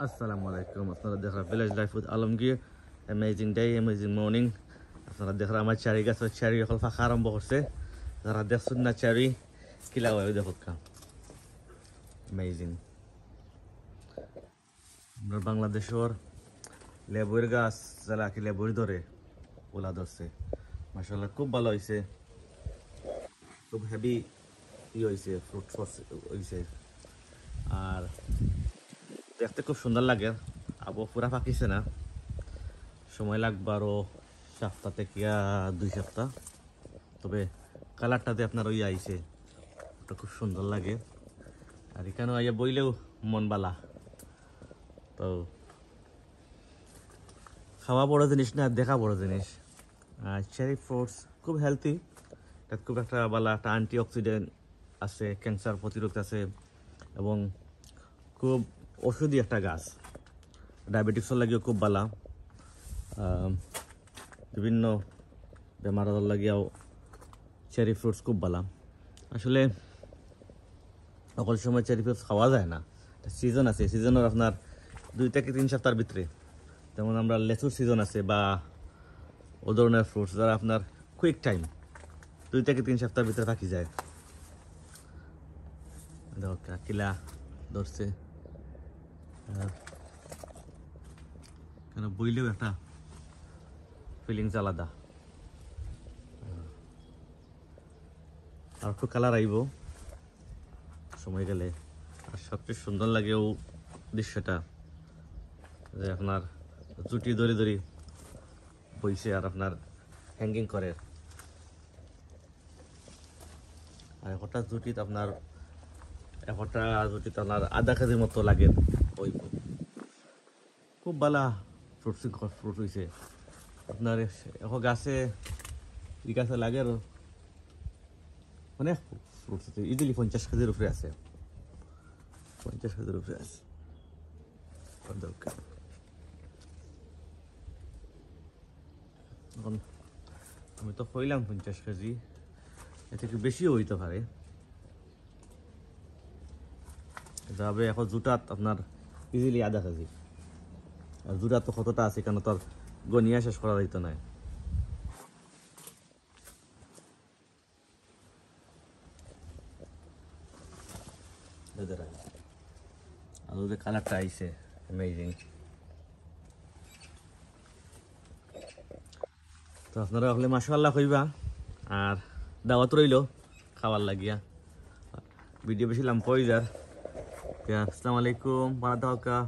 আসসালামু আলাইকুম। আপনারা দেখরা village life with Alamgir. Amazing day, amazing morning. আপনারা দেখরা আমার চারি গাছ চারি এখন ফাঁকা আরম্ভ করছে। যারা দেখছেন না চারি কিলা হয় দেখো অ্যামেজিং। আমরা বাংলাদেশের লেবুর গাছ যারা কি লেবুর ধরে ওলা ধরছে, মাশাআল্লাহ খুব ভালো হয়েছে, খুব হেভি হয়েছে, ফ্রুট হয়েছে আর দেখতে খুব সুন্দর লাগে। আবু পুরা পাকিছে না, সময় লাগবে আরো সপ্তাহ থেকে 2 সপ্তাহ। তবে কালারটাতে আপনার ওই আইছে, ওটা খুব সুন্দর লাগে। আর এখানে আইয়া বইলেও মন বালা। তো খাওয়া বড় জিনিস না, দেখা বড় জিনিস। আর চেরি ফ্রুটস খুব হেলদি, তার খুব একটা বালা, একটা অ্যান্টি অক্সিডেন্ট আছে, ক্যান্সার প্রতিরোধ আছে এবং খুব ওষুধি একটা গাছ। ডায়াবেটিক্সের লাগিও খুব বালা, বিভিন্ন বেমার লাগিয়াও চেরি ফ্রুটস খুব বালা। আসলে সকল সময় চেরি ফ্রুটস খাওয়া যায় না, সিজন আছে, সিজনের আপনার 2 থেকে 3 সপ্তাহের ভিতরে। যেমন আমরা লেচুর সিজন আছে বা ও ধরনের ফ্রুটস যারা আপনার কুইক টাইম 2 থেকে 3 সপ্তাহের ভিতরে পাকি যায়। দেখো কিলা ধরছে, কেন বইলেও একটা ফিলিংস আলাদা। আর একটু কালার আইব সময় গেলে। আর সবচেয়ে সুন্দর লাগে ও দৃশ্যটা, যে আপনার জুটি ধরে ধরে বইছে আর আপনার হ্যাঙ্গিং করে। আর একটা জুটিত আপনার আধা কেজির মতো লাগে। ওই খুব ভালো ফ্রুট হয়েছে আপনার। এখন গাছে এই গাছে লাগে আর অনেক ফ্রুটস আছে, ইজিলি 50 কেজির উপরে আছে, 50 কেজির উপরে আছে। এখন আমি তো কইলাম 50 কেজি, এর থেকে বেশিও হইতে পারে। যাবে এখন জুটাত আপনার ইজিলি আধা কেজি। আর জুটা তো কতটা আছে কেন তোর গনিয়া শেষ করা যাইতো না। আর ওদের কালারটা আইছে অ্যামেজিং। তো আপনারা হলে মাশাআল্লাহ কইবা আর দাওয়াত রইল খাওয়ার লাগিয়া। ভিডিও বেশি লাম্প হয়ে যার। আসসালামু আলাইকুম, ভালো থাকা।